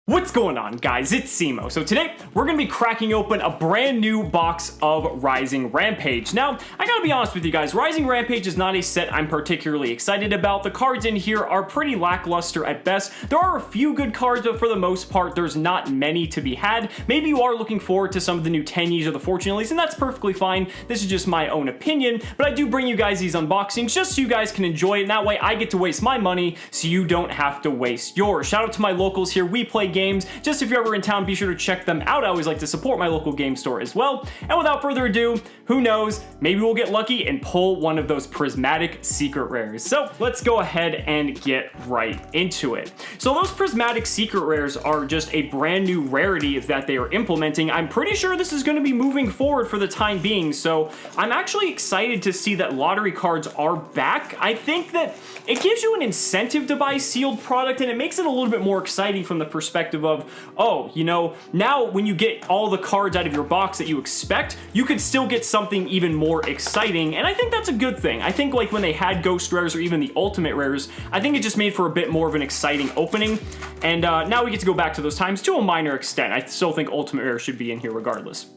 What's going on, guys? It's Simo. So today we're going to be cracking open a brand new box of Rising Rampage. Now, I gotta be honest with you guys, Rising Rampage is not a set I'm particularly excited about. The cards in here are pretty lackluster at best. There are a few good cards, but for the most part, there's not many to be had. Maybe you are looking forward to some of the new Tenyis or the Fortune Lilies, and that's perfectly fine. This is just my own opinion, but I do bring you guys these unboxings just so you guys can enjoy it, and that way I get to waste my money so you don't have to waste yours. Shout out to my locals here. We play games. Just if you're ever in town, be sure to check them out. I always like to support my local game store as well. And without further ado, who knows, maybe we'll get lucky and pull one of those prismatic secret rares. So let's go ahead and get right into it. So those prismatic secret rares are just a brand new rarity that they are implementing. I'm pretty sure this is going to be moving forward for the time being, so I'm actually excited to see that lottery cards are back. I think that it gives you an incentive to buy sealed product, and it makes it a little bit more exciting from the perspective of, oh, you know, now when you get all the cards out of your box that you expect, you could still get something even more exciting, and I think that's a good thing. I think like when they had ghost rares or even the ultimate rares, I think it just made for a bit more of an exciting opening, and now we get to go back to those times to a minor extent. I still think ultimate rares should be in here regardless.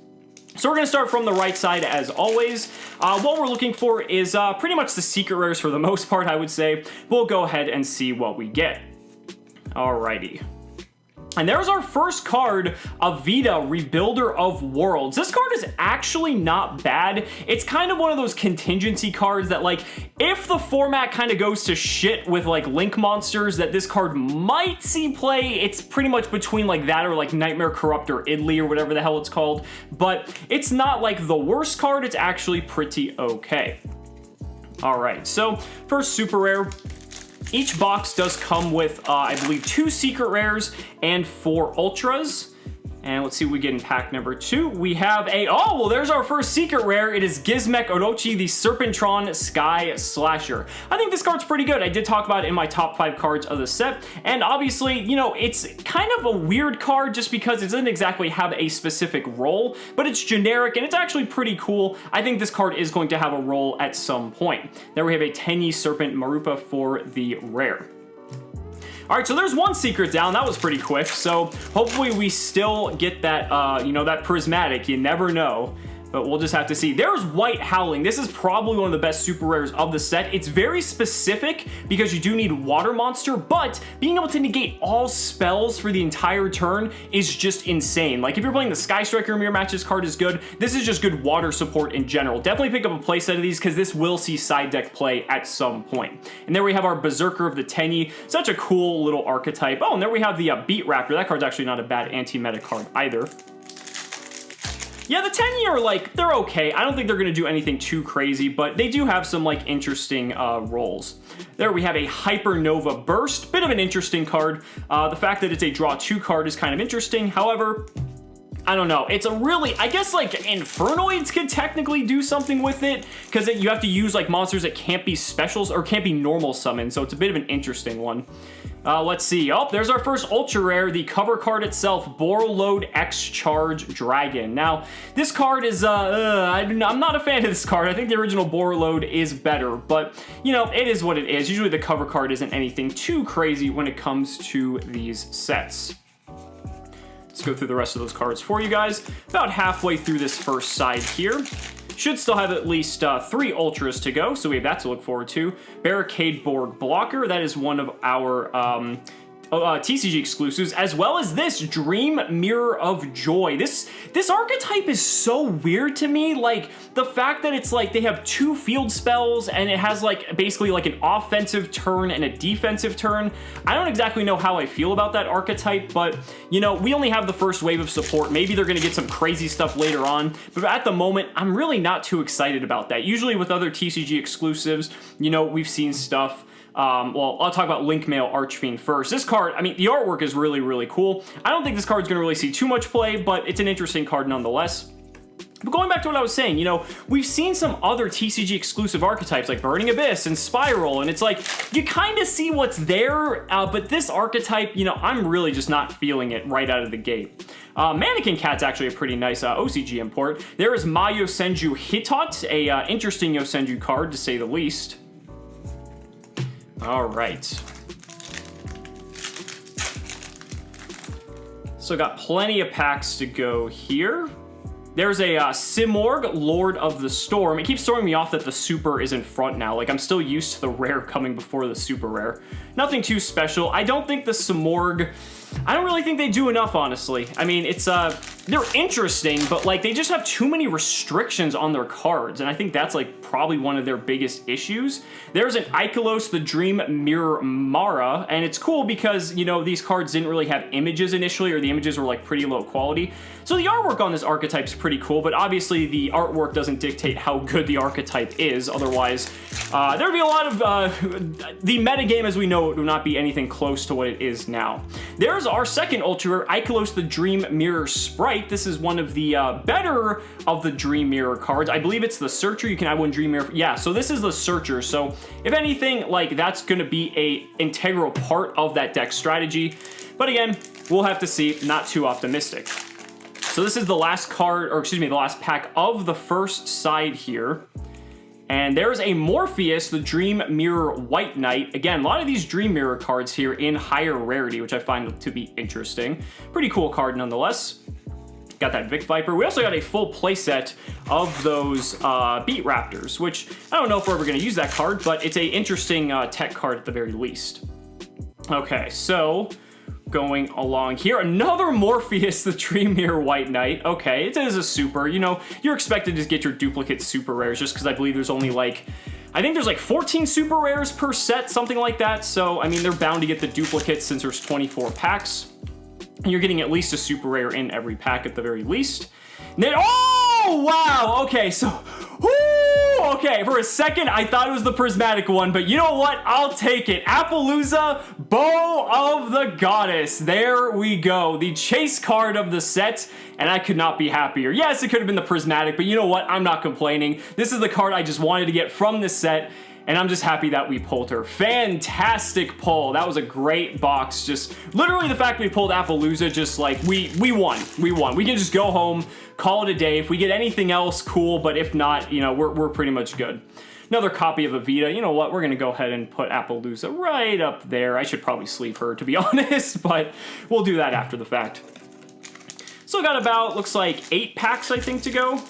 So we're going to start from the right side as always. What we're looking for is pretty much the secret rares for the most part, I would say. We'll go ahead and see what we get. Alrighty. And there's our first card, Evita, Rebuilder of Worlds. This card is actually not bad. It's kind of one of those contingency cards that, like, if the format kind of goes to shit with, like, Link monsters, that this card might see play. It's pretty much between, like, that or, like, Nightmare Corrupt or Idly or whatever the hell it's called. But it's not, like, the worst card. It's actually pretty okay. All right, so first super rare. Each box does come with, I believe, 2 secret rares and 4 ultras. And let's see what we get in pack number 2. We have a, oh, well, there's our first secret rare. It is Gizmek Orochi, the Serpentron Sky Slasher. I think this card's pretty good. I did talk about it in my top 5 cards of the set. And obviously, you know, it's kind of a weird card just because it doesn't exactly have a specific role, but it's generic and it's actually pretty cool. I think this card is going to have a role at some point. There we have a Tenyi Serpent Marupa for the rare. All right, so there's one secret down. That was pretty quick. So hopefully we still get that, you know, that prismatic. You never know. But we'll just have to see. There's White Howling. This is probably one of the best super rares of the set. It's very specific because you do need Water Monster, but being able to negate all spells for the entire turn is just insane. Like, if you're playing the Sky Striker Mirror Matches card is good. This is just good water support in general. Definitely pick up a playset of these because this will see side deck play at some point. And there we have our Berserker of the Tenyi. Such a cool little archetype. Oh, and there we have the Beat Raptor. That card's actually not a bad anti-meta card either. Yeah, the Tenyi are, like, they're okay. I don't think they're going to do anything too crazy, but they do have some, like, interesting roles. There we have a Hypernova Burst. Bit of an interesting card. The fact that it's a draw 2 card is kind of interesting. However, I don't know. It's a really, I guess, like, Infernoids could technically do something with it, because you have to use, like, monsters that can't be specials or can't be normal summons, so it's a bit of an interesting one. Let's see. Oh, there's our first ultra rare, the cover card itself, Borreload X Charge Dragon. Now, this card is, I'm not a fan of this card. I think the original Borreload is better, but, you know, it is what it is. Usually the cover card isn't anything too crazy when it comes to these sets. Let's go through the rest of those cards for you guys. About halfway through this first side here. Should still have at least 3 ultras to go, so we have that to look forward to. Barricade Borg Blocker, that is one of our TCG exclusives, as well as this Dream Mirror of Joy. This archetype is so weird to me. Like, the fact that it's like they have 2 field spells and it has like basically like an offensive turn and a defensive turn. I don't exactly know how I feel about that archetype, but you know, we only have the first wave of support. Maybe they're going to get some crazy stuff later on, but at the moment, I'm really not too excited about that. Usually with other TCG exclusives, you know, we've seen stuff. Well, I'll talk about Link Mail Archfiend first. This card, I mean, the artwork is really, really cool. I don't think this card's going to really see too much play, but it's an interesting card nonetheless. But going back to what I was saying, you know, we've seen some other TCG exclusive archetypes like Burning Abyss and Spiral, and it's like, you kind of see what's there, but this archetype, you know, I'm really just not feeling it right out of the gate. Mannequin Cat's actually a pretty nice OCG import. There is Ma Yosenju Hitot, a interesting Yosenju card to say the least. All right. So got plenty of packs to go here. There's a Simorgh, Lord of the Storm. It keeps throwing me off that the super is in front now. Like, I'm still used to the rare coming before the super rare. Nothing too special. I don't think the Simorgh... I don't really think they do enough, honestly. I mean, it's, they're interesting, but, like, they just have too many restrictions on their cards, and I think that's, like, probably one of their biggest issues. There's an Ikelos, the Dream Mirror Mara, and it's cool because, you know, these cards didn't really have images initially, or the images were, like, pretty low quality. So the artwork on this archetype is pretty cool, but obviously the artwork doesn't dictate how good the archetype is. Otherwise, there'd be a lot of... the metagame as we know it would not be anything close to what it is now. There's our second ultra rare, Ikelos, the Dream Mirror Sprite. This is one of the better of the Dream Mirror cards. I believe it's the Searcher. You can add one Dream Mirror. Yeah, so this is the Searcher. So if anything, like, that's going to be a integral part of that deck strategy. But again, we'll have to see. Not too optimistic. So this is the last card, or excuse me, the last pack of the first side here. And there's a Morpheus, the Dream Mirror White Knight. Again, a lot of these Dream Mirror cards here in higher rarity, which I find to be interesting. Pretty cool card nonetheless. Got that Vic Viper. We also got a full playset of those Beat Raptors, which I don't know if we're ever going to use that card, but it's a interesting tech card at the very least. Okay, so... going along here, another Morpheus, the Dream Mirror White Knight. Okay, it is a super. You know, you're expected to get your duplicate super rares just because I believe there's only like, I think there's like 14 super rares per set, something like that. So, I mean, they're bound to get the duplicates since there's 24 packs. And you're getting at least a super rare in every pack at the very least. And then, oh, wow. Okay, so, okay, for a second, I thought it was the prismatic one, but you know what? I'll take it. Appaloosa, Bow of the Goddess. There we go. The chase card of the set, and I could not be happier. Yes, it could have been the prismatic, but you know what? I'm not complaining. This is the card I just wanted to get from this set, and I'm just happy that we pulled her. Fantastic pull. That was a great box. Just literally the fact we pulled Appaloosa, just like, we won. We won. We can just go home, call it a day. If we get anything else, cool, but if not, you know, we're pretty much good. Another copy of Evita. You know what? We're going to go ahead and put Appaloosa right up there. I should probably sleeve her, to be honest, but we'll do that after the fact. Still got about, looks like 8 packs, I think, to go.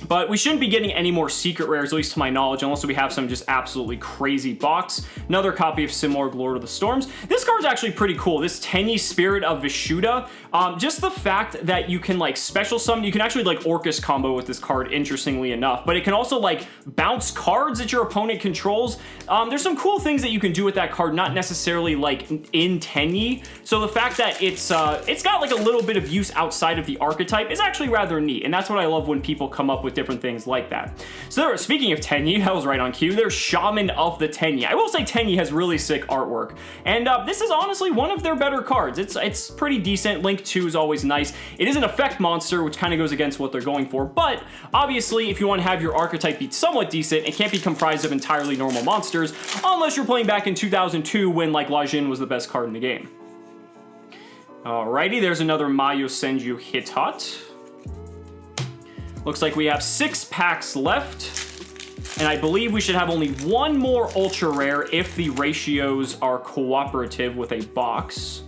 But we shouldn't be getting any more secret rares, at least to my knowledge, unless we have some just absolutely crazy box. Another copy of Simorgh, Lord of the Storms. This card's actually pretty cool. This Tenyi Spirit of Vishuddha. Just the fact that you can, like, special summon, you can actually, like, Orcus combo with this card, interestingly enough. But it can also, like, bounce cards that your opponent controls. There's some cool things that you can do with that card, not necessarily, like, in Tenyi. So the fact that it's got, like, a little bit of use outside of the archetype is actually rather neat. And that's what I love when people come up with different things like that. So speaking of Tenyi, that was right on cue. There's Shaman of the Tenyi. I will say Tenyi has really sick artwork, and this is honestly one of their better cards. It's pretty decent. Link 2 is always nice. It is an effect monster, which kind of goes against what they're going for, but obviously if you want to have your archetype be somewhat decent, it can't be comprised of entirely normal monsters unless you're playing back in 2002 when, like, Lajin was the best card in the game. Alrighty, there's another Mayo Senju Hitot. Looks like we have 6 packs left, and I believe we should have only one more ultra rare if the ratios are cooperative with a box.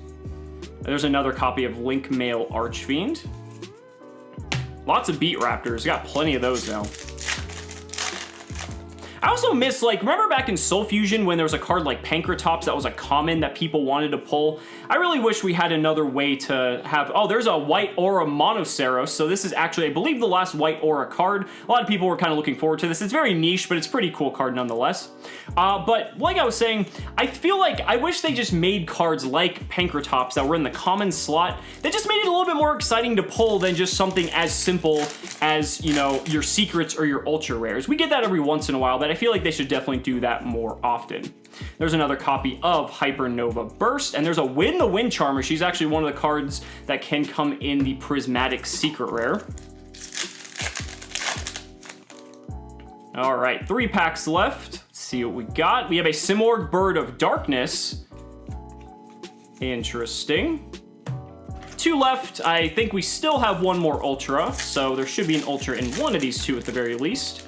There's another copy of Link Mail Archfiend. Lots of Beat Raptors, got plenty of those now. I also miss, like, remember back in Soul Fusion when there was a card like Pankratops that was a common that people wanted to pull? I really wish we had another way to have... Oh, there's a White Aura Monoceros, so this is actually, I believe, the last White Aura card. A lot of people were kind of looking forward to this. It's very niche, but it's a pretty cool card nonetheless. But like I was saying, I feel like I wish they just made cards like Pankratops that were in the common slot that just made it a little bit more exciting to pull than just something as simple as, you know, your secrets or your ultra rares. We get that every once in a while, but I feel like they should definitely do that more often. There's another copy of Hypernova Burst, and there's a Win the Wind Charmer. She's actually one of the cards that can come in the Prismatic Secret Rare. All right, 3 packs left. Let's see what we got. We have a Simorgh, Bird of Darkness. Interesting. 2 left. I think we still have one more Ultra, so there should be an Ultra in one of these 2 at the very least.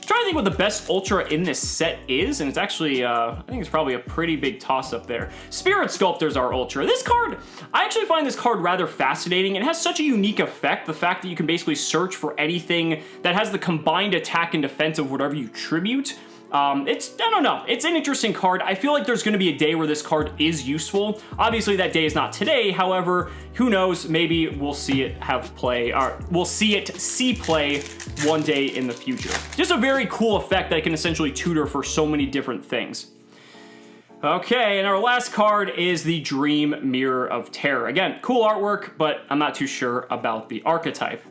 Trying to think what the best Ultra in this set is, and it's actually, I think it's probably a pretty big toss-up there. Spirit Sculptors are Ultra. This card, I actually find this card rather fascinating. It has such a unique effect, the fact that you can basically search for anything that has the combined attack and defense of whatever you tribute. I don't know, it's an interesting card. I feel like there's going to be a day where this card is useful. Obviously that day is not today, however, who knows, maybe we'll see it see play one day in the future. Just a very cool effect that can essentially tutor for so many different things. Okay, and our last card is the Dream Mirror of Terror. Again, cool artwork, but I'm not too sure about the archetype.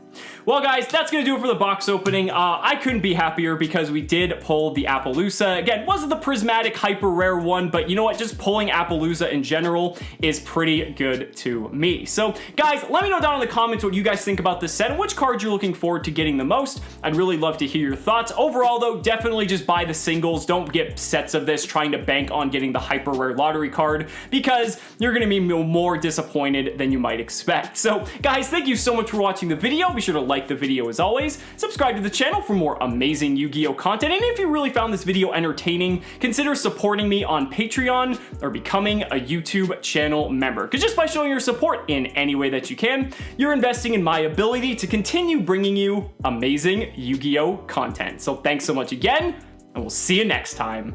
Well, guys, that's going to do it for the box opening. I couldn't be happier because we did pull the Appaloosa. Again, wasn't the prismatic hyper rare one, but you know what? Just pulling Appaloosa in general is pretty good to me. So, guys, let me know down in the comments what you guys think about this set and which cards you're looking forward to getting the most. I'd really love to hear your thoughts. Overall, though, definitely just buy the singles. Don't get sets of this trying to bank on getting the hyper rare lottery card because you're going to be more disappointed than you might expect. So, guys, thank you so much for watching the video. Be sure to like the video as always, subscribe to the channel for more amazing Yu-Gi-Oh content, and if you really found this video entertaining, consider supporting me on Patreon or becoming a YouTube channel member, because just by showing your support in any way that you can, you're investing in my ability to continue bringing you amazing Yu-Gi-Oh content. So thanks so much again, and we'll see you next time.